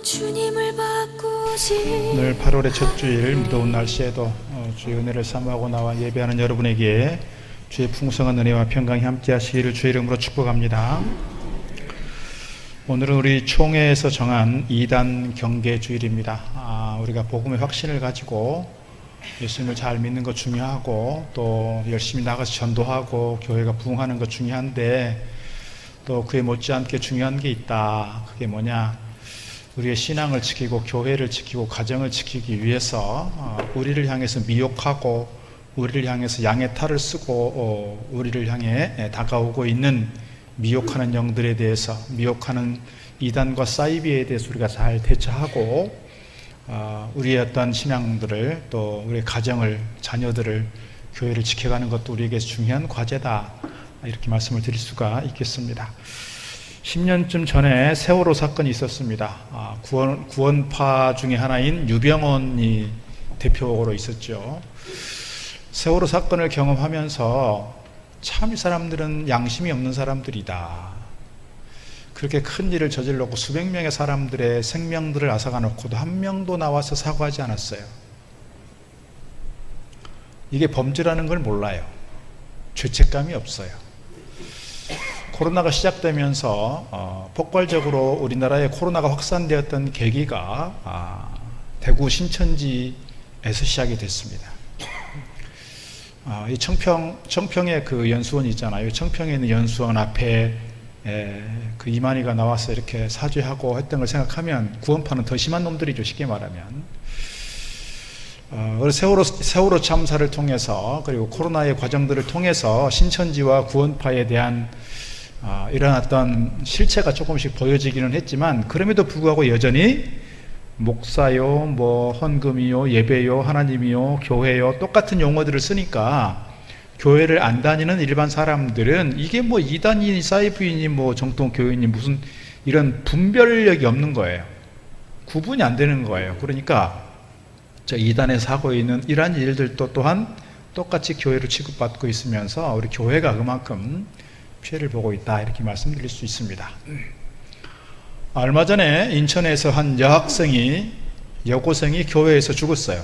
주님을 바꾸지. 오늘 8월의 첫 주일 무더운 날씨에도 주의 은혜를 사모하고 나와 예배하는 여러분에게 주의 풍성한 은혜와 평강이 함께 하시기를 주의 이름으로 축복합니다. 오늘은 우리 총회에서 정한 2단 경계 주일입니다. 우리가 복음의 확신을 가지고 예수님을 잘 믿는 것 중요하고, 또 열심히 나가서 전도하고 교회가 부흥하는 것 중요한데, 또 그에 못지않게 중요한 게 있다. 그게 뭐냐? 우리의 신앙을 지키고 교회를 지키고 가정을 지키기 위해서 우리를 향해서 미혹하고 우리를 향해서 양의 탈을 쓰고 우리를 향해 다가오고 있는 미혹하는 영들에 대해서, 미혹하는 이단과 사이비에 대해서 우리가 잘 대처하고, 우리의 어떤 신앙들을, 또 우리의 가정을, 자녀들을, 교회를 지켜가는 것도 우리에게 중요한 과제다, 이렇게 말씀을 드릴 수가 있겠습니다. 10년쯤 전에 세월호 사건이 있었습니다. 구원파 중에 하나인 유병원이 대표로 있었죠. 세월호 사건을 경험하면서 참 이 사람들은 양심이 없는 사람들이다. 그렇게 큰 일을 저질렀고 수백 명의 사람들의 생명들을 앗아가 놓고도 한 명도 나와서 사과하지 않았어요. 이게 범죄라는 걸 몰라요. 죄책감이 없어요. 코로나가 시작되면서 폭발적으로 우리나라에 코로나가 확산되었던 계기가 대구 신천지에서 시작이 됐습니다. 이 청평에 그 연수원이 있잖아요. 청평에 있는 연수원 앞에 그 이만희가 나와서 이렇게 사죄하고 했던 걸 생각하면 구원파는 더 심한 놈들이죠, 쉽게 말하면. 세월호 참사를 통해서, 그리고 코로나의 과정들을 통해서 신천지와 구원파에 대한 이런 어떤 실체가 조금씩 보여지기는 했지만, 그럼에도 불구하고 여전히 목사요, 헌금이요, 예배요, 하나님이요, 교회요, 똑같은 용어들을 쓰니까 교회를 안 다니는 일반 사람들은 이게 이단이니 사이비니 정통교회니 무슨 이런 분별력이 없는 거예요. 구분이 안 되는 거예요. 그러니까 저 이단에서 하고 있는 이러한 일들도 또한 똑같이 교회로 취급받고 있으면서 우리 교회가 그만큼 피해를 보고 있다, 이렇게 말씀드릴 수 있습니다. 얼마 전에 인천에서 한 여고생이 교회에서 죽었어요.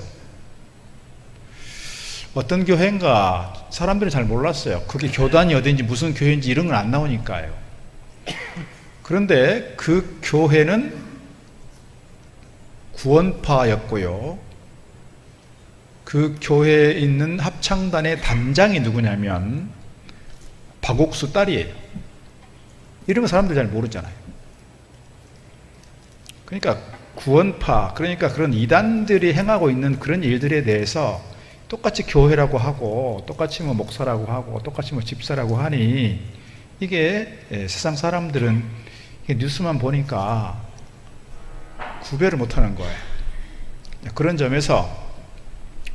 어떤 교회인가 사람들이 잘 몰랐어요. 그게 교단이 어딘지 무슨 교회인지 이런 건 안 나오니까요. 그런데 그 교회는 구원파였고요. 그 교회에 있는 합창단의 단장이 누구냐면 박옥수 딸이에요. 이런 거 사람들이 잘 모르잖아요. 그러니까 구원파, 그러니까 그런 이단들이 행하고 있는 그런 일들에 대해서 똑같이 교회라고 하고, 똑같이 목사라고 하고, 똑같이 집사라고 하니, 이게 세상 사람들은 뉴스만 보니까 구별을 못하는 거예요. 그런 점에서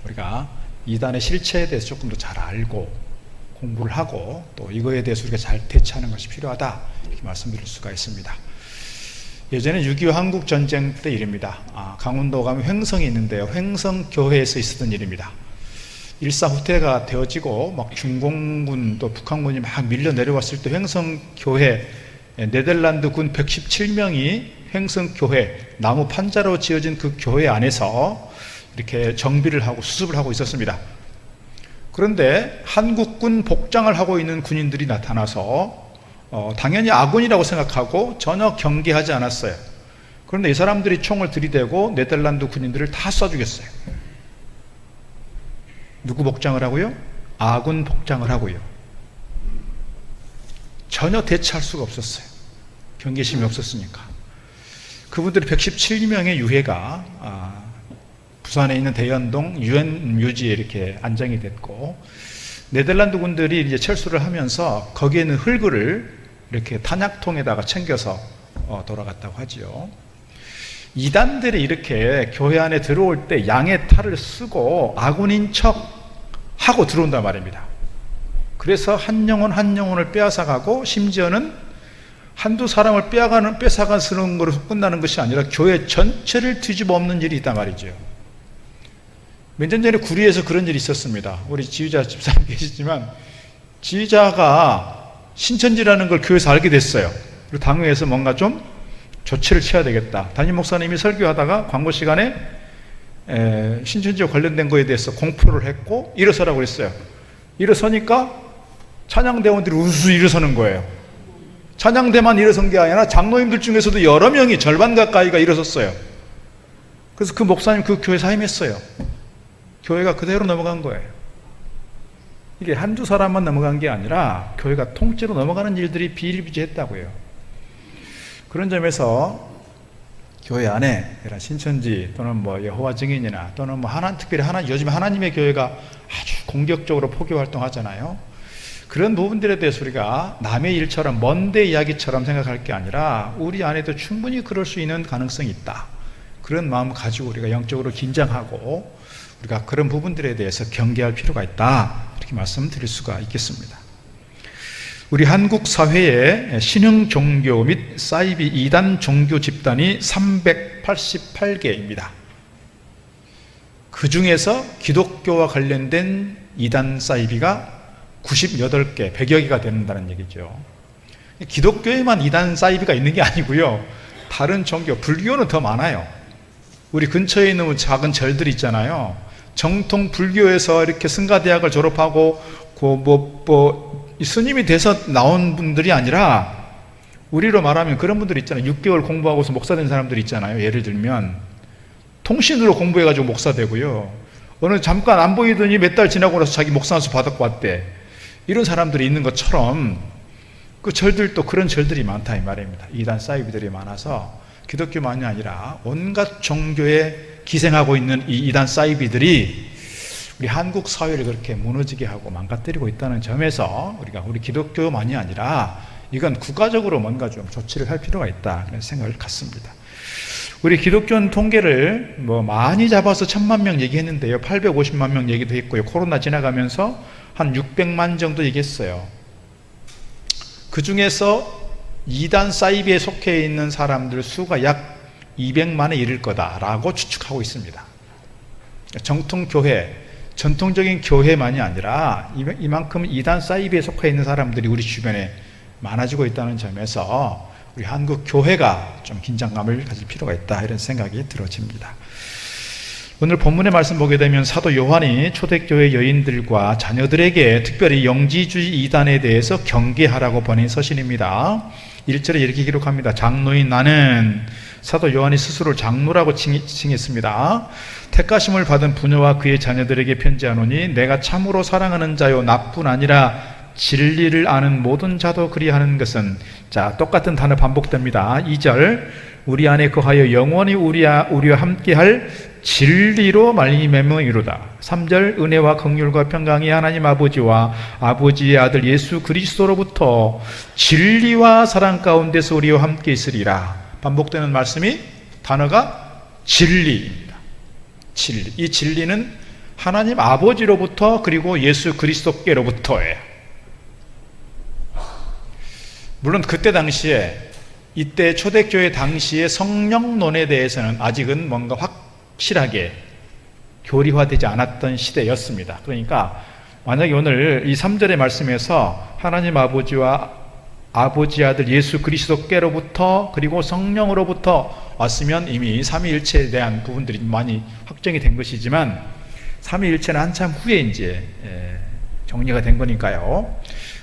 우리가 이단의 실체에 대해서 조금 더 잘 알고 공부를 하고, 또 이거에 대해서 우리가 잘 대처하는 것이 필요하다, 이렇게 말씀드릴 수가 있습니다. 예전에 6.25 한국전쟁 때 일입니다. 강원도 가면 횡성이 있는데요. 횡성교회에서 있었던 일입니다. 일사후퇴가 되어지고 중공군 또 북한군이 막 밀려 내려왔을 때 횡성교회, 네덜란드 군 117명이 횡성교회, 나무 판자로 지어진 그 교회 안에서 이렇게 정비를 하고 수습을 하고 있었습니다. 그런데 한국군 복장을 하고 있는 군인들이 나타나서 당연히 아군이라고 생각하고 전혀 경계하지 않았어요. 그런데 이 사람들이 총을 들이대고 네덜란드 군인들을 다 쏴 죽였어요. 누구 복장을 하고요? 아군 복장을 하고요. 전혀 대처할 수가 없었어요. 경계심이 없었으니까. 그분들이 117명의 유해가 부산에 있는 대연동 유엔 묘지에 이렇게 안장이 됐고, 네덜란드 군들이 이제 철수를 하면서 거기에 있는 흙을 이렇게 탄약통에다가 챙겨서 돌아갔다고 하지요. 이단들이 이렇게 교회 안에 들어올 때 양의 탈을 쓰고 아군인 척 하고 들어온단 말입니다. 그래서 한 영혼 한 영혼을 빼앗아가고, 심지어는 한두 사람을 뺏어가는 것으로 끝나는 것이 아니라 교회 전체를 뒤집어 엎는 일이 있단 말이죠. 몇 년 전에 구리에서 그런 일이 있었습니다. 우리 지휘자 집사님 계시지만, 지휘자가 신천지라는 걸 교회에서 알게 됐어요. 그리고 당회에서 뭔가 좀 조치를 취해야 되겠다. 담임 목사님이 설교하다가 광고 시간에 신천지와 관련된 거에 대해서 공포를 했고 일어서라고 그랬어요. 일어서니까 찬양대원들이 우수수 일어서는 거예요. 찬양대만 일어선 게 아니라 장로님들 중에서도 여러 명이 절반 가까이가 일어섰어요. 그래서 그 목사님 그 교회 사임했어요. 교회가 그대로 넘어간 거예요. 이게 한두 사람만 넘어간 게 아니라 교회가 통째로 넘어가는 일들이 비일비재했다고요. 그런 점에서 교회 안에 이런 신천지 또는 뭐 여호와 증인이나 또는 뭐 특별히 요즘 하나님의 교회가 아주 공격적으로 포교 활동하잖아요. 그런 부분들에 대해서 우리가 남의 일처럼 먼데 이야기처럼 생각할 게 아니라 우리 안에도 충분히 그럴 수 있는 가능성이 있다. 그런 마음을 가지고 우리가 영적으로 긴장하고 우리가 그런 부분들에 대해서 경계할 필요가 있다. 이렇게 말씀드릴 수가 있겠습니다. 우리 한국 사회에 신흥 종교 및 사이비 이단 종교 집단이 388개입니다. 그 중에서 기독교와 관련된 이단 사이비가 98개, 100여 개가 된다는 얘기죠. 기독교에만 이단 사이비가 있는 게 아니고요. 다른 종교, 불교는 더 많아요. 우리 근처에 있는 작은 절들 있잖아요. 정통 불교에서 이렇게 승가대학을 졸업하고 스님이 돼서 나온 분들이 아니라 우리로 말하면 그런 분들 있잖아요. 6개월 공부하고서 목사 된 사람들 있잖아요. 예를 들면 통신으로 공부해가지고 목사 되고요. 어느 잠깐 안 보이더니 몇 달 지나고 나서 자기 목사한수 받았고 왔대. 이런 사람들이 있는 것처럼 그 절들도 그런 절들이 많다 이 말입니다. 이단 사이비들이 많아서 기독교만이 아니라 온갖 종교에 기생하고 있는 이 이단 사이비들이 우리 한국 사회를 그렇게 무너지게 하고 망가뜨리고 있다는 점에서 우리 기독교만이 아니라 이건 국가적으로 뭔가 좀 조치를 할 필요가 있다 그런 생각을 갖습니다. 우리 기독교는 통계를 많이 잡아서 1000만 명 얘기했는데요. 850만 명 얘기도 했고요. 코로나 지나가면서 한 600만 정도 얘기했어요. 그 중에서 이단 사이비에 속해 있는 사람들 수가 약 200만에 이를 거다라고 추측하고 있습니다. 정통교회, 전통적인 교회만이 아니라 이만큼 이단 사이비에 속해 있는 사람들이 우리 주변에 많아지고 있다는 점에서 우리 한국 교회가 좀 긴장감을 가질 필요가 있다 이런 생각이 들어집니다. 오늘 본문의 말씀 보게 되면 사도 요한이 초대교회 여인들과 자녀들에게 특별히 영지주의 이단에 대해서 경계하라고 보낸 서신입니다. 1절에 이렇게 기록합니다. 장로인 나는, 사도 요한이 스스로를 장로라고 칭했습니다. 택하심을 받은 부녀와 그의 자녀들에게 편지하노니 내가 참으로 사랑하는 자요 나뿐 아니라 진리를 아는 모든 자도 그리하는 것은, 자 똑같은 단어 반복됩니다. 2절 우리 안에 거하여 영원히 우리와 함께할 진리로 말미암음이로다. 3절 은혜와 긍휼과 평강이 하나님 아버지와 아버지의 아들 예수 그리스도로부터 진리와 사랑 가운데서 우리와 함께 있으리라. 반복되는 말씀이 단어가 진리입니다. 진리. 이 진리는 하나님 아버지로부터 그리고 예수 그리스도께로부터예요. 물론 그때 당시에 이때 초대교회 당시의 성령론에 대해서는 아직은 뭔가 확실하게 교리화되지 않았던 시대였습니다. 그러니까 만약에 오늘 이 3절의 말씀에서 하나님 아버지와 아버지 아들 예수 그리스도께로부터 그리고 성령으로부터 왔으면 이미 삼위일체에 대한 부분들이 많이 확정이 된 것이지만 삼위일체는 한참 후에 이제 정리가 된 거니까요.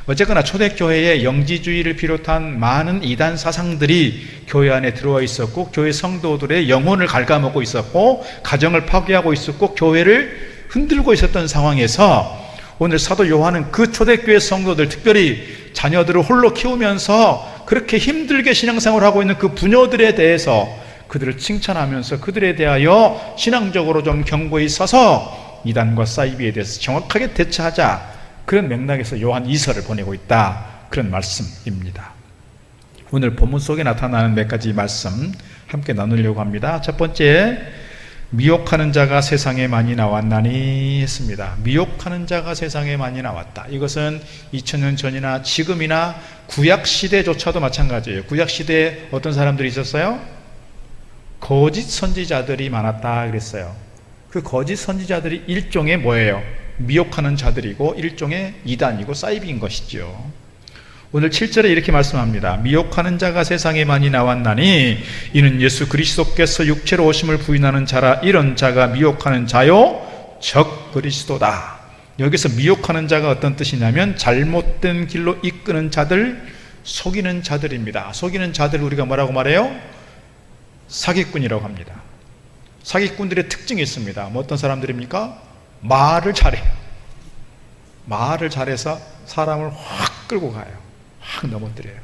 어쨌거나 초대교회에 영지주의를 비롯한 많은 이단 사상들이 교회 안에 들어와 있었고 교회 성도들의 영혼을 갉아먹고 있었고 가정을 파괴하고 있었고 교회를 흔들고 있었던 상황에서 오늘 사도 요한은 그 초대교회 성도들, 특별히 자녀들을 홀로 키우면서 그렇게 힘들게 신앙생활을 하고 있는 그 부녀들에 대해서 그들을 칭찬하면서 그들에 대하여 신앙적으로 좀 경고히 서서 이단과 사이비에 대해서 정확하게 대처하자, 그런 맥락에서 요한 2서를 보내고 있다, 그런 말씀입니다. 오늘 본문 속에 나타나는 몇 가지 말씀 함께 나누려고 합니다. 첫 번째, 미혹하는 자가 세상에 많이 나왔나니 했습니다. 미혹하는 자가 세상에 많이 나왔다. 이것은 2000년 전이나 지금이나 구약시대조차도 마찬가지예요. 구약시대에 어떤 사람들이 있었어요? 거짓 선지자들이 많았다 그랬어요. 그 거짓 선지자들이 일종의 뭐예요? 미혹하는 자들이고 일종의 이단이고 사이비인 것이죠. 오늘 7절에 이렇게 말씀합니다. 미혹하는 자가 세상에 많이 나왔나니 이는 예수 그리스도께서 육체로 오심을 부인하는 자라. 이런 자가 미혹하는 자요 적 그리스도다. 여기서 미혹하는 자가 어떤 뜻이냐면 잘못된 길로 이끄는 자들, 속이는 자들입니다. 속이는 자들 우리가 뭐라고 말해요? 사기꾼이라고 합니다. 사기꾼들의 특징이 있습니다. 뭐 어떤 사람들입니까? 말을 잘해요. 말을 잘해서 사람을 확 끌고 가요. 확 넘어뜨려요.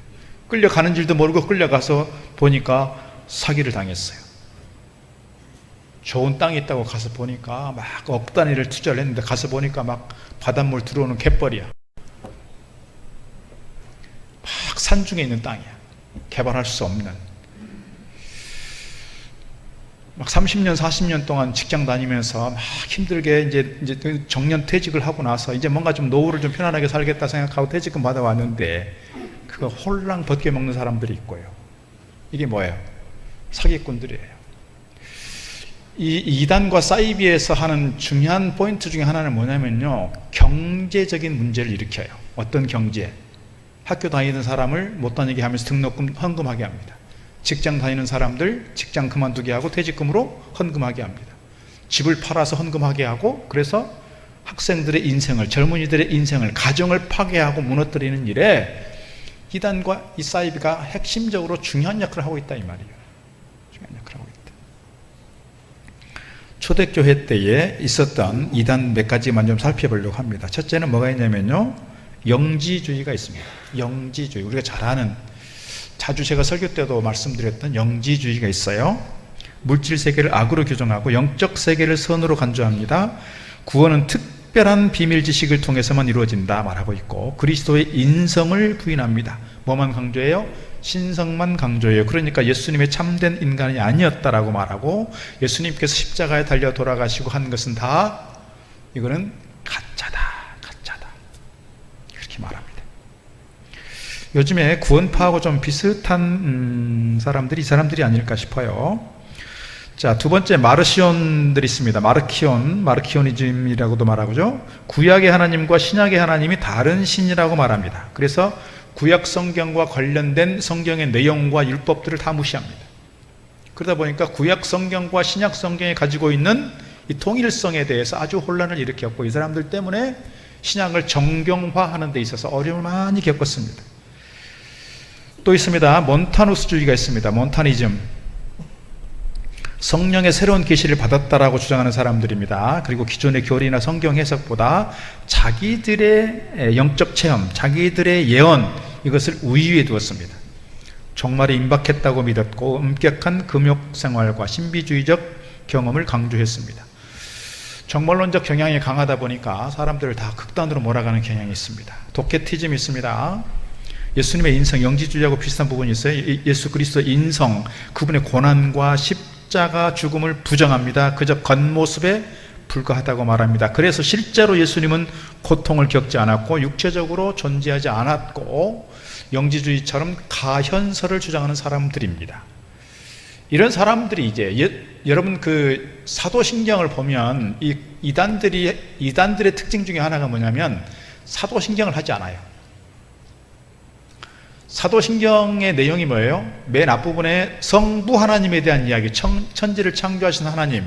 끌려가는 줄도 모르고 끌려가서 보니까 사기를 당했어요. 좋은 땅이 있다고 가서 보니까 막 억 단위를 투자를 했는데 가서 보니까 막 바닷물 들어오는 갯벌이야. 막 산중에 있는 땅이야. 개발할 수 없는. 막 30년, 40년 동안 직장 다니면서 막 힘들게 이제 정년 퇴직을 하고 나서 이제 뭔가 좀 노후를 좀 편안하게 살겠다 생각하고 퇴직금 받아왔는데 그거 홀랑 벗겨먹는 사람들이 있고요. 이게 뭐예요? 사기꾼들이에요. 이 이단과 사이비에서 하는 중요한 포인트 중에 하나는 뭐냐면요, 경제적인 문제를 일으켜요. 어떤 경제? 학교 다니는 사람을 못 다니게 하면서 등록금 헌금하게 합니다. 직장 다니는 사람들 직장 그만두게 하고 퇴직금으로 헌금하게 합니다. 집을 팔아서 헌금하게 하고, 그래서 학생들의 인생을, 젊은이들의 인생을, 가정을 파괴하고 무너뜨리는 일에 이단과 이 사이비가 핵심적으로 중요한 역할을 하고 있다 이 말이에요. 중요한 역할을 하고 있다. 초대교회 때에 있었던 이단 몇 가지만 좀 살펴보려고 합니다. 첫째는 뭐가 있냐면요, 영지주의가 있습니다. 영지주의, 우리가 잘 아는, 자주 제가 설교 때도 말씀드렸던 영지주의가 있어요. 물질 세계를 악으로 규정하고 영적 세계를 선으로 간주합니다. 구원은 특별한 비밀 지식을 통해서만 이루어진다 말하고 있고, 그리스도의 인성을 부인합니다. 뭐만 강조해요? 신성만 강조해요. 그러니까 예수님의 참된 인간이 아니었다라고 말하고, 예수님께서 십자가에 달려 돌아가시고 한 것은 다 이거는 가짜다 이렇게 말합니다. 요즘에 구원파하고 좀 비슷한 사람들이 이 사람들이 아닐까 싶어요. 자, 두 번째, 마르시온들이 있습니다. 마르키오니즘이라고도 말하고죠. 구약의 하나님과 신약의 하나님이 다른 신이라고 말합니다. 그래서 구약 성경과 관련된 성경의 내용과 율법들을 다 무시합니다. 그러다 보니까 구약 성경과 신약 성경이 가지고 있는 이 통일성에 대해서 아주 혼란을 일으켰고, 이 사람들 때문에 신약을 정경화하는 데 있어서 어려움을 많이 겪었습니다. 또 있습니다. 몬타누스주의가 있습니다. 몬타니즘. 성령의 새로운 계시를 받았다라고 주장하는 사람들입니다. 그리고 기존의 교리나 성경 해석보다 자기들의 영적 체험, 자기들의 예언, 이것을 우위에 두었습니다. 종말이 임박했다고 믿었고 엄격한 금욕 생활과 신비주의적 경험을 강조했습니다. 정말론적 경향이 강하다 보니까 사람들을 다 극단으로 몰아가는 경향이 있습니다. 도케티즘이 있습니다. 예수님의 인성, 영지주의하고 비슷한 부분이 있어요. 예수 그리스도의 인성, 그분의 고난과 십자가 죽음을 부정합니다. 그저 겉모습에 불과하다고 말합니다. 그래서 실제로 예수님은 고통을 겪지 않았고 육체적으로 존재하지 않았고 영지주의처럼 가현설을 주장하는 사람들입니다. 이런 사람들이 이제 여러분 그 사도신경을 보면 이 이단들의 특징 중에 하나가 뭐냐면 사도신경을 하지 않아요. 사도신경의 내용이 뭐예요? 맨 앞부분에 성부 하나님에 대한 이야기, 천지를 창조하신 하나님,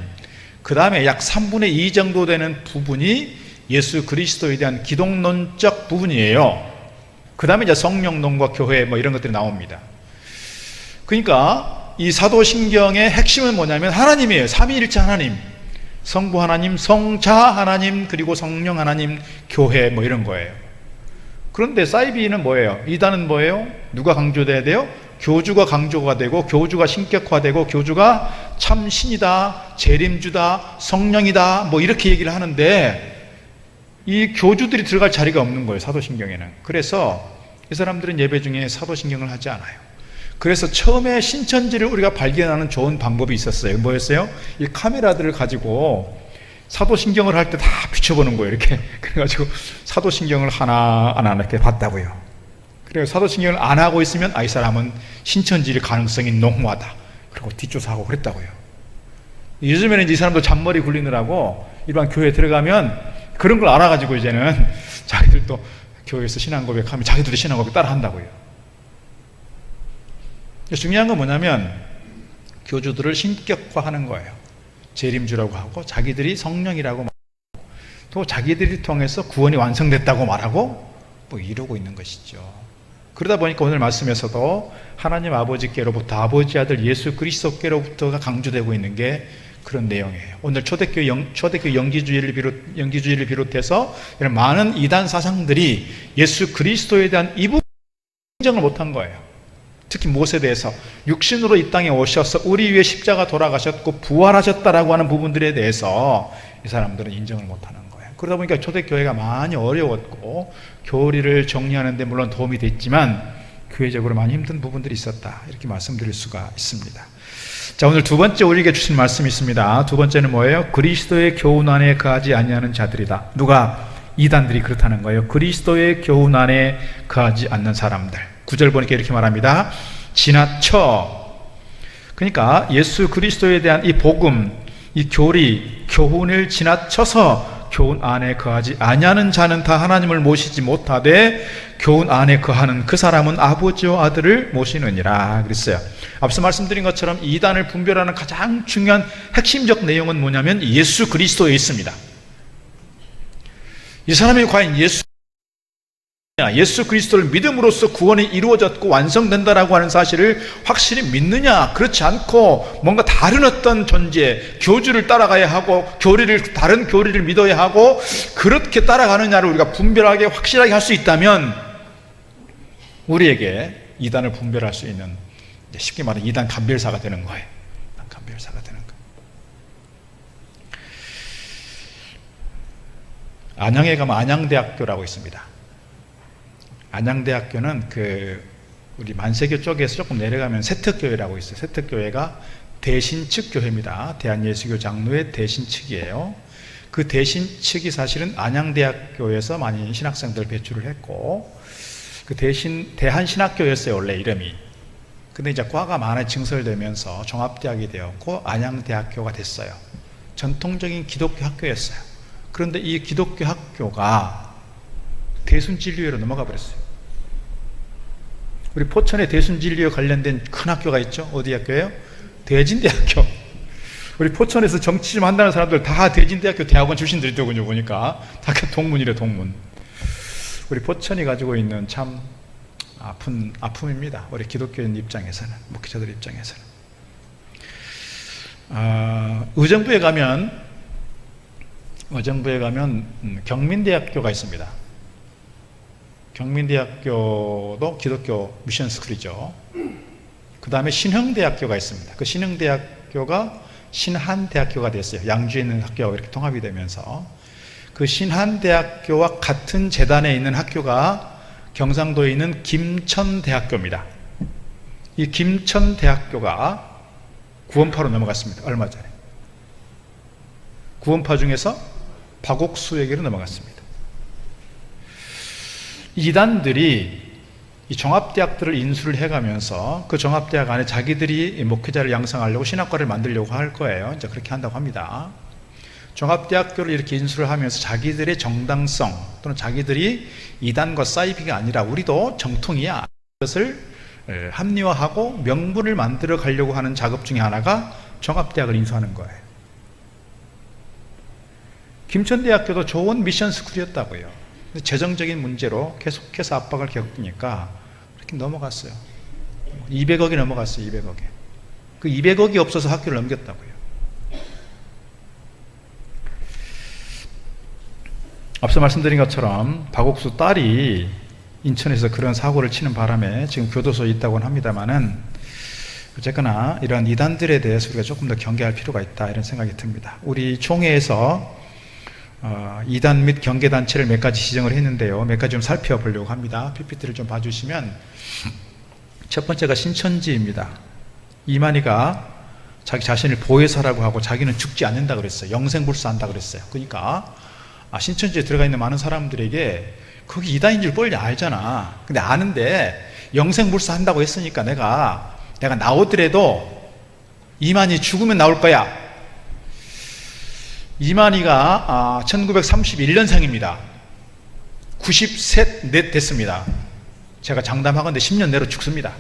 그 다음에 약 3분의 2 정도 되는 부분이 예수 그리스도에 대한 기독론적 부분이에요. 그 다음에 이제 성령론과 교회 뭐 이런 것들이 나옵니다. 그러니까 이 사도신경의 핵심은 뭐냐면 하나님이에요. 삼위일체 하나님, 성부 하나님, 성자 하나님, 그리고 성령 하나님, 교회 뭐 이런 거예요. 그런데 사이비는 뭐예요? 이단은 뭐예요? 누가 강조돼야 돼요? 교주가 강조가 되고, 교주가 신격화되고, 교주가 참 신이다, 재림주다, 성령이다 뭐 이렇게 얘기를 하는데 이 교주들이 들어갈 자리가 없는 거예요, 사도신경에는. 그래서 이 사람들은 예배 중에 사도신경을 하지 않아요. 그래서 처음에 신천지를 우리가 발견하는 좋은 방법이 있었어요. 뭐였어요? 이 카메라들을 가지고 사도신경을 할 때 다 비춰보는 거예요, 이렇게. 그래가지고 사도신경을 하나하나 이렇게 봤다고요. 그래서 사도신경을 안 하고 있으면 이 사람은 신천지일 가능성이 농후하다, 그리고 뒷조사하고 그랬다고요. 요즘에는 이제 이 사람도 잔머리 굴리느라고 일반 교회에 들어가면 그런 걸 알아가지고 이제는 자기들도 교회에서 신앙 고백하면 자기들도 신앙 고백 따라 한다고요. 중요한 건 뭐냐면 교주들을 신격화하는 거예요. 재림주라고 하고 자기들이 성령이라고 말하고 또 자기들이 통해서 구원이 완성됐다고 말하고 뭐 이러고 있는 것이죠. 그러다 보니까 오늘 말씀에서도 하나님 아버지께로부터 아버지 아들 예수 그리스도께로부터가 강조되고 있는 게 그런 내용이에요. 오늘 초대교회 영지주의를 비롯해서 이런 많은 이단 사상들이 예수 그리스도에 대한 이 부분 인정을 못한 거예요. 특히 모세에 대해서 육신으로 이 땅에 오셔서 우리 위해 십자가 돌아가셨고 부활하셨다라고 하는 부분들에 대해서 이 사람들은 인정을 못하는 거예요. 그러다 보니까 초대교회가 많이 어려웠고 교리를 정리하는 데 물론 도움이 됐지만 교회적으로 많이 힘든 부분들이 있었다, 이렇게 말씀드릴 수가 있습니다. 자, 오늘 두 번째 우리에게 주신 말씀이 있습니다. 두 번째는 뭐예요? 그리스도의 교훈 안에 거하지 아니하는 자들이다. 누가? 이단들이 그렇다는 거예요. 그리스도의 교훈 안에 거하지 않는 사람들. 9절 보니까 이렇게 말합니다. 지나쳐. 그러니까 예수 그리스도에 대한 이 복음, 이 교리, 교훈을 지나쳐서 교훈 안에 거하지 아니하는 자는 다 하나님을 모시지 못하되 교훈 안에 거하는 그 사람은 아버지와 아들을 모시느니라 그랬어요. 앞서 말씀드린 것처럼 이단을 분별하는 가장 중요한 핵심적 내용은 뭐냐면 예수 그리스도에 있습니다. 이 사람이 과연 예수 그리스도를 믿음으로써 구원이 이루어졌고 완성된다라고 하는 사실을 확실히 믿느냐, 그렇지 않고 뭔가 다른 어떤 존재, 교주를 따라가야 하고 다른 교리를 믿어야 하고 그렇게 따라가느냐를 우리가 분별하게 확실하게 할 수 있다면 우리에게 이단을 분별할 수 있는, 쉽게 말하면 이단 감별사가 되는 거예요. 감별사가 되는 거예요. 안양에 가면 안양대학교라고 있습니다. 안양대학교는 우리 만세교 쪽에서 조금 내려가면 세특교회라고 있어요. 세특교회가 대신측 교회입니다. 대한예수교 장로의 대신측이에요. 그 대신측이 사실은 안양대학교에서 많이 신학생들을 배출을 했고, 그 대한신학교였어요, 원래 이름이. 근데 이제 과가 많이 증설되면서 종합대학이 되었고 안양대학교가 됐어요. 전통적인 기독교 학교였어요. 그런데 이 기독교 학교가 대순진리회로 넘어가 버렸어요. 우리 포천에 대순진리회 관련된 큰 학교가 있죠. 어디 학교예요? 대진대학교. 우리 포천에서 정치 좀 한다는 사람들 다 대진대학교 대학원 출신들이더군요. 보니까 다 동문이래, 동문. 우리 포천이 가지고 있는 참 아픔입니다. 우리 기독교인 입장에서는, 목회자들 입장에서는. 의정부에 가면 경민대학교가 있습니다. 경민대학교도 기독교 미션 스쿨이죠. 그 다음에 신흥대학교가 있습니다. 그 신흥대학교가 신한대학교가 됐어요. 양주에 있는 학교가 이렇게 통합이 되면서 그 신한대학교와 같은 재단에 있는 학교가 경상도에 있는 김천대학교입니다. 이 김천대학교가 구원파로 넘어갔습니다. 얼마 전에. 구원파 중에서 박옥수에게로 넘어갔습니다. 이단들이 이 종합대학들을 인수를 해가면서 그 종합대학 안에 자기들이 목회자를 양성하려고 신학과를 만들려고 할 거예요. 이제 그렇게 한다고 합니다. 종합대학교를 이렇게 인수를 하면서 자기들의 정당성 또는 자기들이 이단과 사이비가 아니라 우리도 정통이야, 그것을 합리화하고 명분을 만들어 가려고 하는 작업 중에 하나가 종합대학을 인수하는 거예요. 김천대학교도 좋은 미션 스쿨이었다고요. 재정적인 문제로 계속해서 압박을 겪으니까 이렇게 넘어갔어요. 200억이 넘어갔어요. 200억에. 그 200억이 없어서 학교를 넘겼다고요. 앞서 말씀드린 것처럼 박옥수 딸이 인천에서 그런 사고를 치는 바람에 지금 교도소에 있다고는 합니다만은, 어쨌거나 이런 이단들에 대해서 우리가 조금 더 경계할 필요가 있다, 이런 생각이 듭니다. 우리 총회에서 이단 및 경계단체를 몇 가지 지정을 했는데요. 몇 가지 좀 살펴보려고 합니다. PPT를 좀 봐주시면, 첫 번째가 신천지입니다. 이만희가 자기 자신을 보혜사라고 하고 자기는 죽지 않는다 그랬어요. 영생불사한다 그랬어요. 그러니까 신천지에 들어가 있는 많은 사람들에게 거기 이단인 줄 뻔히 알잖아. 근데 아는데 영생불사한다고 했으니까 내가 나오더라도 이만희 죽으면 나올 거야. 이만희가 1931년생입니다. 93, 넷 됐습니다. 제가 장담하건대 10년 내로 죽습니다.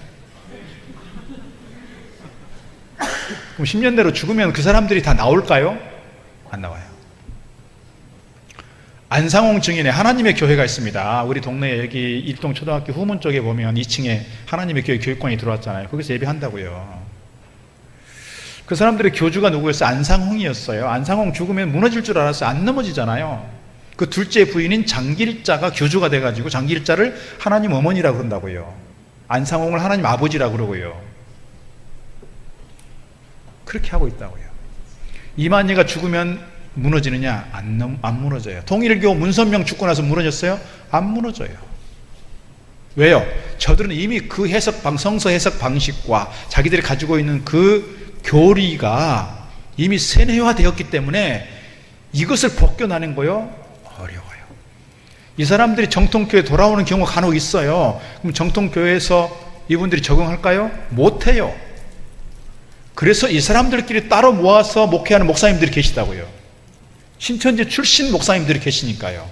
그럼 10년 내로 죽으면 그 사람들이 다 나올까요? 안 나와요. 안상홍 증인에 하나님의 교회가 있습니다. 우리 동네에 여기 일동초등학교 후문 쪽에 보면 2층에 하나님의 교회 교육관이 들어왔잖아요. 거기서 예배한다고요. 그 사람들의 교주가 누구였어요? 안상홍이었어요. 안상홍 죽으면 무너질 줄 알았어요. 안 넘어지잖아요. 그 둘째 부인인 장길자가 교주가 돼가지고 장길자를 하나님 어머니라고 그런다고요. 안상홍을 하나님 아버지라고 그러고요. 그렇게 하고 있다고요. 이만희가 죽으면 무너지느냐? 안 무너져요. 통일교 문선명 죽고 나서 무너졌어요? 안 무너져요. 왜요? 저들은 이미 그 성서 해석 방식과 자기들이 가지고 있는 그 교리가 이미 세뇌화되었기 때문에 이것을 벗겨나는 거요? 어려워요. 이 사람들이 정통교회에 돌아오는 경우가 간혹 있어요. 그럼 정통교회에서 이분들이 적응할까요? 못해요. 그래서 이 사람들끼리 따로 모아서 목회하는 목사님들이 계시다고요. 신천지 출신 목사님들이 계시니까요.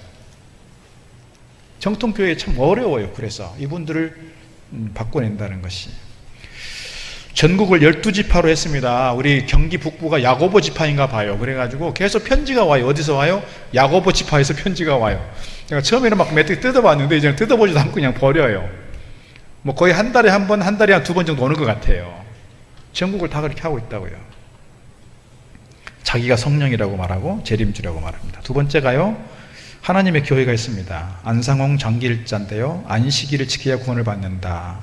정통교회 참 어려워요. 그래서 이분들을 바꿔낸다는 것이. 전국을 12지파로 했습니다. 우리 경기 북부가 야고보 지파인가 봐요. 그래가지고 계속 편지가 와요. 어디서 와요? 야고보 지파에서 편지가 와요. 제가 처음에는 막 몇 개 뜯어봤는데 이제는 뜯어보지도 않고 그냥 버려요. 뭐 거의 한 달에 한 번, 한 달에 한 두 번 정도 오는 것 같아요. 전국을 다 그렇게 하고 있다고요. 자기가 성령이라고 말하고 재림주라고 말합니다. 두 번째가요, 하나님의 교회가 있습니다. 안상홍 장길자인데요, 안식일을 지켜야 구원을 받는다.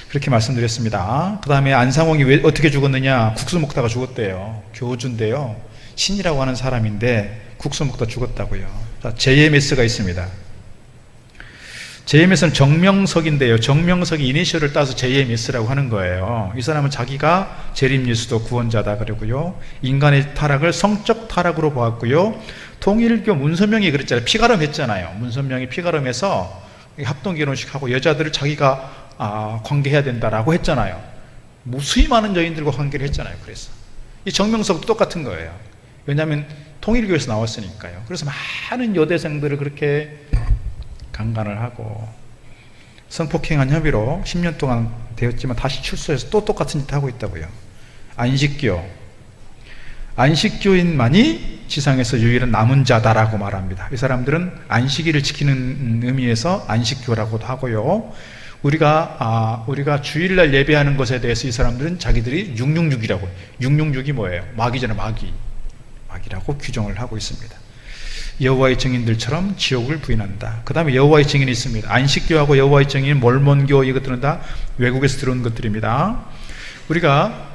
그렇게 말씀드렸습니다. 그 다음에 안상홍이 어떻게 죽었느냐? 국수 먹다가 죽었대요. 교주인데요, 신이라고 하는 사람인데 국수 먹다 죽었다고요. 자, JMS가 있습니다. JMS는 정명석인데요, 정명석이 이니셜을 따서 JMS라고 하는 거예요. 이 사람은 자기가 재림 예수도 구원자다 그러고요, 인간의 타락을 성적 타락으로 보았고요, 통일교 문선명이 그랬잖아요. 피가름 했잖아요. 문선명이 피가름해서 합동결혼식하고 여자들을 자기가 관계해야 된다라고 했잖아요. 무수히 많은 여인들과 관계를 했잖아요. 그래서 이 정명석도 똑같은 거예요. 왜냐하면 통일교에서 나왔으니까요. 그래서 많은 여대생들을 그렇게 강간을 하고 성폭행한 혐의로 10년 동안 되었지만 다시 출소해서 또 똑같은 짓 하고 있다고요. 안식교인만이 지상에서 유일한 남은 자다라고 말합니다. 이 사람들은 안식일을 지키는 의미에서 안식교라고도 하고요, 우리가 주일날 예배하는 것에 대해서 이 사람들은 자기들이 666이라고, 666이 뭐예요? 마귀잖아요. 마귀라고 규정을 하고 있습니다. 여호와의 증인들처럼 지옥을 부인한다. 그 다음에 여호와의 증인이 있습니다. 안식교하고 여호와의 증인, 몰몬교, 이것들은 다 외국에서 들어온 것들입니다. 우리가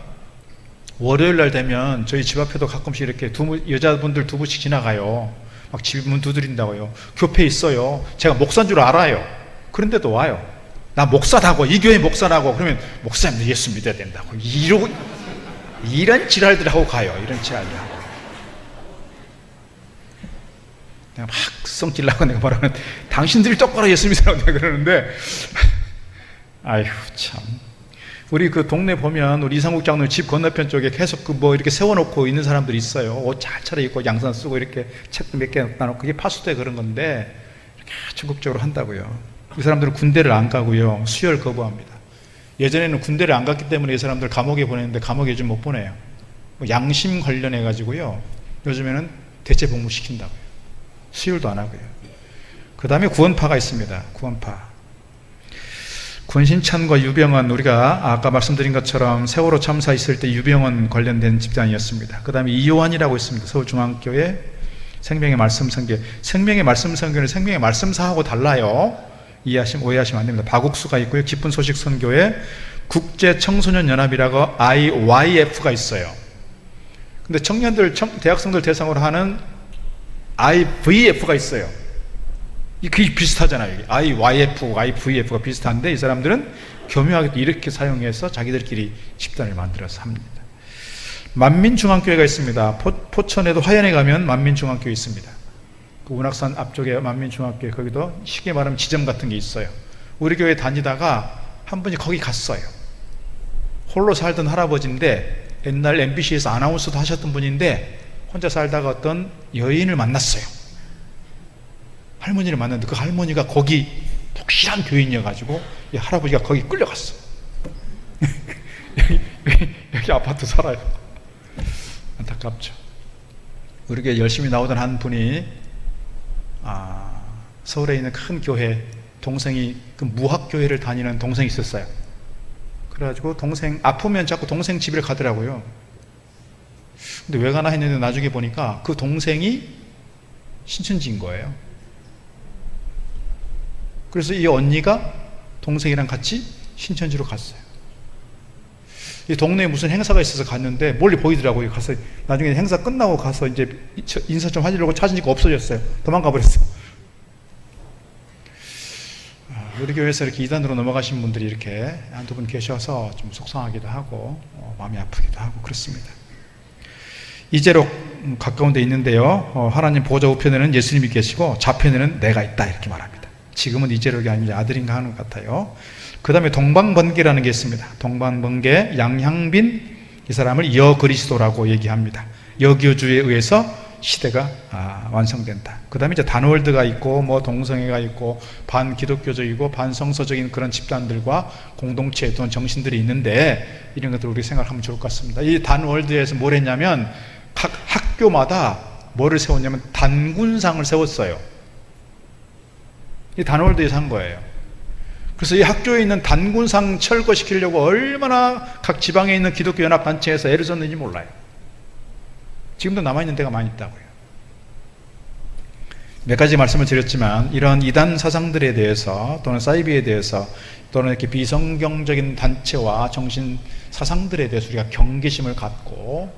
월요일날 되면 저희 집 앞에도 가끔씩 이렇게 여자분들 두 분씩 지나가요. 막 집문 두드린다고요. 교회 있어요. 제가 목사인 줄 알아요. 그런데도 와요. 나 목사다고, 이 교회 목사라고. 그러면 목사님도 예수 믿어야 된다고 이러고, 이런 지랄들 하고 가요. 이런 지랄들 하고. 내가 막 성질나고 내가 뭐라면 당신들이 똑바로 예수 믿으라고 내가 그러는데, 아휴 참. 우리 그 동네 보면 우리 이상국 장로님 집 건너편 쪽에 계속 이렇게 세워놓고 있는 사람들이 있어요. 옷 잘 차려입고 양산 쓰고 이렇게 책도 몇 개 놔놓고, 그게 파수대 그런 건데 이렇게 적극적으로 한다고요. 이 사람들은 군대를 안 가고요, 수혈 거부합니다. 예전에는 군대를 안 갔기 때문에 이 사람들 감옥에 보냈는데 감옥에 요즘 못 보내요. 양심 관련해 가지고요, 요즘에는 대체 복무시킨다고요. 수혈도 안 하고요. 그 다음에 구원파가 있습니다. 구원파. 권신찬과 유병헌, 우리가 아까 말씀드린 것처럼 세월호 참사 있을 때 유병헌 관련된 집단이었습니다. 그 다음에 이요한이라고 있습니다. 서울중앙교회 생명의 말씀 선교. 생명의 말씀 선교는 생명의 말씀사하고 달라요. 오해하시면 안 됩니다. 박욱수가 있고요, 기쁜 소식 선교회 국제청소년연합이라고 IYF가 있어요. 근데 청년들, 대학생들 대상으로 하는 IVF가 있어요. 그게 비슷하잖아요. IYF, IVF가 비슷한데 이 사람들은 교묘하게 이렇게 사용해서 자기들끼리 집단을 만들어서 합니다. 만민중앙교회가 있습니다. 포천에도 화연에 가면 만민중앙교회 있습니다. 그 운악산 앞쪽에 만민중앙교회, 거기도 쉽게 말하면 지점 같은 게 있어요. 우리 교회 다니다가 한 분이 거기 갔어요. 홀로 살던 할아버지인데 옛날 MBC에서 아나운서도 하셨던 분인데 혼자 살다가 어떤 여인을 만났어요. 할머니를 만났는데 그 할머니가 거기 독실한 교인이어가지고 이 할아버지가 거기 끌려갔어. 여기 아파트 살아요. 안타깝죠. 우리 교회 열심히 나오던 한 분이 서울에 있는 큰 교회 동생이 그 무학교회를 다니는 동생이 있었어요. 그래가지고 동생 아프면 자꾸 동생 집에 가더라고요. 근데 왜 가나 했는데 나중에 보니까 그 동생이 신천지인 거예요. 그래서 이 언니가 동생이랑 같이 신천지로 갔어요. 이 동네에 무슨 행사가 있어서 갔는데 멀리 보이더라고요. 가서 나중에 행사 끝나고 가서 이제 인사 좀 하려고 찾으니까 없어졌어요. 도망가 버렸어. 우리 교회에서 이렇게 이단으로 넘어가신 분들이 이렇게 한두 분 계셔서 좀 속상하기도 하고 마음이 아프기도 하고 그렇습니다. 이제로 가까운 데 있는데요, 하나님 보좌 우편에는 예수님이 계시고 좌편에는 내가 있다 이렇게 말합니다. 지금은 이제록이 아니라 아들인가 하는 것 같아요. 그 다음에 동방번개라는 게 있습니다. 동방번개 양향빈, 이 사람을 여그리스도라고 얘기합니다. 여교주에 의해서 시대가 완성된다. 그 다음에 이제 단월드가 있고 뭐 동성애가 있고 반기독교적이고 반성서적인 그런 집단들과 공동체 또는 정신들이 있는데 이런 것들 우리 생각하면 좋을 것 같습니다. 이 단월드에서 뭘 했냐면 각 학교마다 뭐를 세웠냐면 단군상을 세웠어요. 이 단월드에서 한 거예요. 그래서 이 학교에 있는 단군상 철거시키려고 얼마나 각 지방에 있는 기독교 연합단체에서 애를 썼는지 몰라요. 지금도 남아있는 데가 많이 있다고요. 몇 가지 말씀을 드렸지만 이런 이단 사상들에 대해서 또는 사이비에 대해서 또는 이렇게 비성경적인 단체와 정신 사상들에 대해서 우리가 경계심을 갖고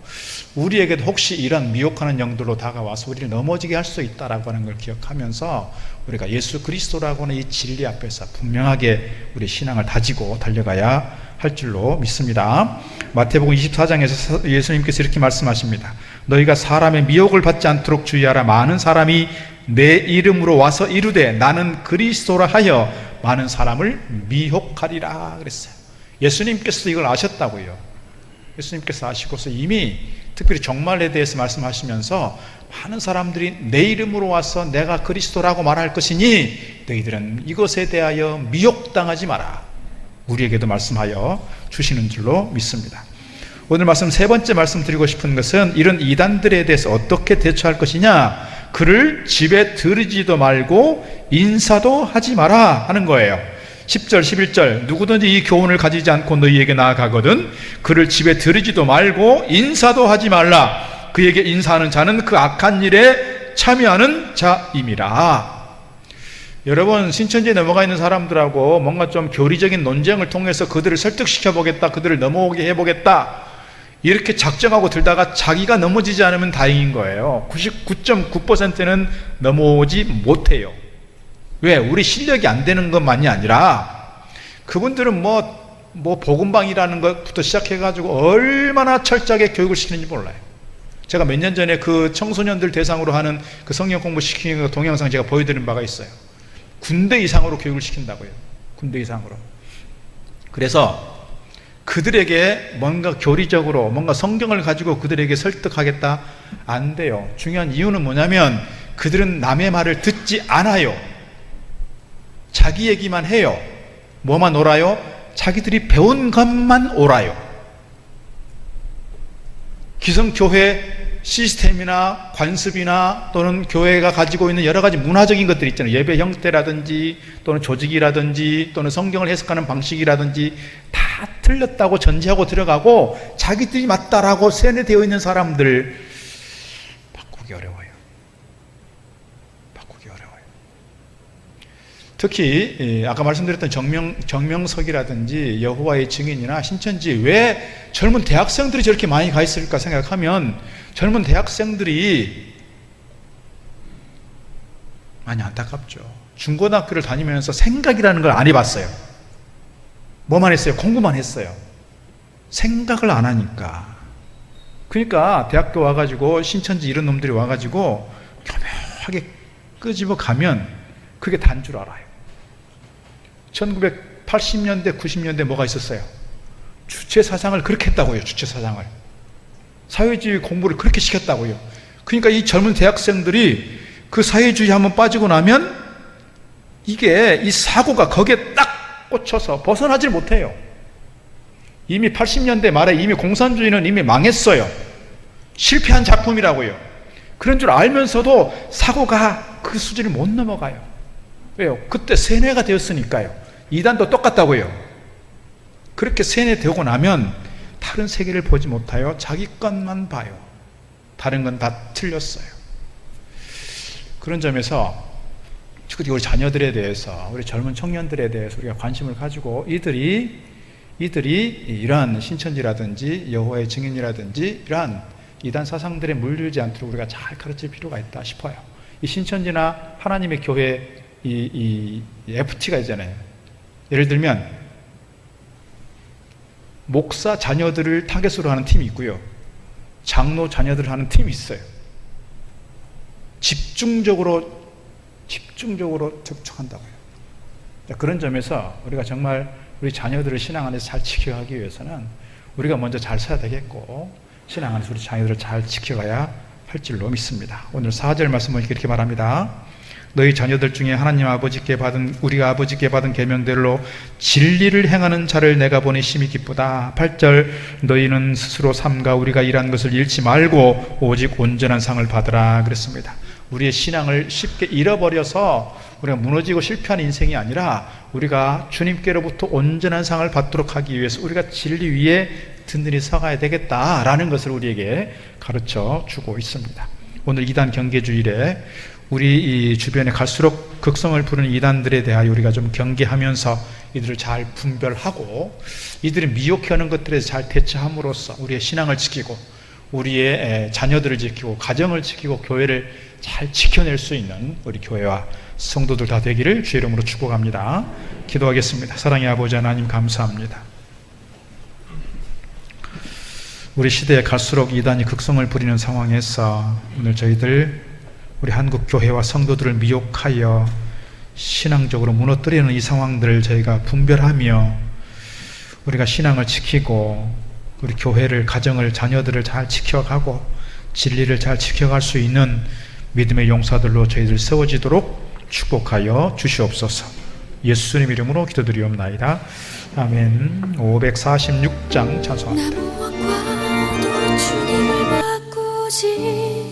우리에게도 혹시 이런 미혹하는 영들로 다가와서 우리를 넘어지게 할 수 있다라고 하는 걸 기억하면서 우리가 예수 그리스도라고 하는 이 진리 앞에서 분명하게 우리 신앙을 다지고 달려가야 할 줄로 믿습니다. 마태복음 24장에서 예수님께서 이렇게 말씀하십니다. 너희가 사람의 미혹을 받지 않도록 주의하라. 많은 사람이 내 이름으로 와서 이르되 나는 그리스도라 하여 많은 사람을 미혹하리라 그랬어요. 예수님께서도 이걸 아셨다고요. 예수님께서 아시고서 이미 특별히 종말에 대해서 말씀하시면서 많은 사람들이 내 이름으로 와서 내가 그리스도라고 말할 것이니 너희들은 이것에 대하여 미혹당하지 마라. 우리에게도 말씀하여 주시는 줄로 믿습니다. 오늘 말씀 세 번째 말씀드리고 싶은 것은 이런 이단들에 대해서 어떻게 대처할 것이냐, 그를 집에 들이지도 말고 인사도 하지 마라 하는 거예요. 10절 11절 누구든지 이 교훈을 가지지 않고 너희에게 나아가거든 그를 집에 들이지도 말고 인사도 하지 말라. 그에게 인사하는 자는 그 악한 일에 참여하는 자임이라. 여러분, 신천지에 넘어가 있는 사람들하고 뭔가 좀 교리적인 논쟁을 통해서 그들을 설득시켜 보겠다, 그들을 넘어오게 해보겠다 이렇게 작정하고 들다가 자기가 넘어지지 않으면 다행인 거예요. 99.9%는 넘어오지 못해요. 왜? 우리 실력이 안 되는 것만이 아니라 그분들은 뭐 복음방이라는 것부터 시작해가지고 얼마나 철저하게 교육을 시키는지 몰라요. 제가 몇 년 전에 그 청소년들 대상으로 하는 그 성경 공부 시키는 그 동영상 제가 보여드린 바가 있어요. 군대 이상으로 교육을 시킨다고요. 군대 이상으로. 그래서 그들에게 뭔가 교리적으로 뭔가 성경을 가지고 그들에게 설득하겠다? 안 돼요. 중요한 이유는 뭐냐면 그들은 남의 말을 듣지 않아요. 자기 얘기만 해요. 뭐만 옳아요? 자기들이 배운 것만 옳아요. 기성교회 시스템이나 관습이나 또는 교회가 가지고 있는 여러 가지 문화적인 것들이 있잖아요. 예배 형태라든지 또는 조직이라든지 또는 성경을 해석하는 방식이라든지 다 틀렸다고 전제하고 들어가고 자기들이 맞다라고 세뇌되어 있는 사람들 바꾸기 어려워요. 바꾸기 어려워요. 특히 아까 말씀드렸던 정명석이라든지 여호와의 증인이나 신천지 왜 젊은 대학생들이 저렇게 많이 가 있을까 생각하면 젊은 대학생들이 많이 안타깝죠. 중고등학교를 다니면서 생각이라는 걸 안 해봤어요. 뭐만 했어요? 공부만 했어요. 생각을 안 하니까. 그러니까 대학교 와가지고 신천지 이런 놈들이 와가지고 교묘하게 끄집어 가면 그게 단 줄 알아요. 1980년대 90년대 뭐가 있었어요? 주체사상을 그렇게 했다고요. 주체사상을 사회주의 공부를 그렇게 시켰다고요. 그러니까 이 젊은 대학생들이 그 사회주의 한번 빠지고 나면 이게 이 사고가 거기에 딱 꽂혀서 벗어나질 못해요. 이미 80년대 말에 이미 공산주의는 이미 망했어요. 실패한 작품이라고요. 그런 줄 알면서도 사고가 그 수준을 못 넘어가요. 왜요? 그때 세뇌가 되었으니까요. 이단도 똑같다고요. 그렇게 세뇌되고 나면 다른 세계를 보지 못하여 자기 것만 봐요. 다른 건 다 틀렸어요. 그런 점에서 특히 우리 자녀들에 대해서, 우리 젊은 청년들에 대해서 우리가 관심을 가지고 이들이 이러한 신천지라든지 여호와의 증인이라든지 이러한 이단 사상들에 물들지 않도록 우리가 잘 가르칠 필요가 있다 싶어요. 이 신천지나 하나님의 교회 이 FT가 있잖아요. 예를 들면 목사 자녀들을 타겟으로 하는 팀이 있고요, 장로 자녀들을 하는 팀이 있어요. 집중적으로 접촉한다고요. 그런 점에서 우리가 정말 우리 자녀들을 신앙 안에서 잘 지켜가기 위해서는 우리가 먼저 잘 서야 되겠고, 신앙 안에서 우리 자녀들을 잘 지켜가야 할 줄로 믿습니다. 오늘 4절 말씀은 이렇게 말합니다. 너희 자녀들 중에 하나님 아버지께 받은, 우리가 아버지께 받은 계명대로 진리를 행하는 자를 내가 보니 심히 기쁘다. 8절 너희는 스스로 삼가 우리가 일한 것을 잃지 말고 오직 온전한 상을 받으라 그랬습니다. 우리의 신앙을 쉽게 잃어버려서 우리가 무너지고 실패한 인생이 아니라 우리가 주님께로부터 온전한 상을 받도록 하기 위해서 우리가 진리 위에 든든히 서가야 되겠다라는 것을 우리에게 가르쳐 주고 있습니다. 오늘 이단 경계주일에 우리 이 주변에 갈수록 극성을 부르는 이단들에 대하여 우리가 좀 경계하면서 이들을 잘 분별하고 이들이 미혹해하는 것들에 잘 대처함으로써 우리의 신앙을 지키고 우리의 자녀들을 지키고 가정을 지키고 교회를 잘 지켜낼 수 있는 우리 교회와 성도들 다 되기를 주의 이름으로 축복합니다. 기도하겠습니다. 사랑의 아버지 하나님, 감사합니다. 우리 시대에 갈수록 이단이 극성을 부리는 상황에서 오늘 저희들 우리 한국 교회와 성도들을 미혹하여 신앙적으로 무너뜨리는 이 상황들을 저희가 분별하며 우리가 신앙을 지키고 우리 교회를, 가정을, 자녀들을 잘 지켜가고 진리를 잘 지켜갈 수 있는 믿음의 용사들로 저희들 세워지도록 축복하여 주시옵소서. 예수님 이름으로 기도드리옵나이다. 아멘. 546장 찬송합니다. 나무와 과도 주님을 바꾸지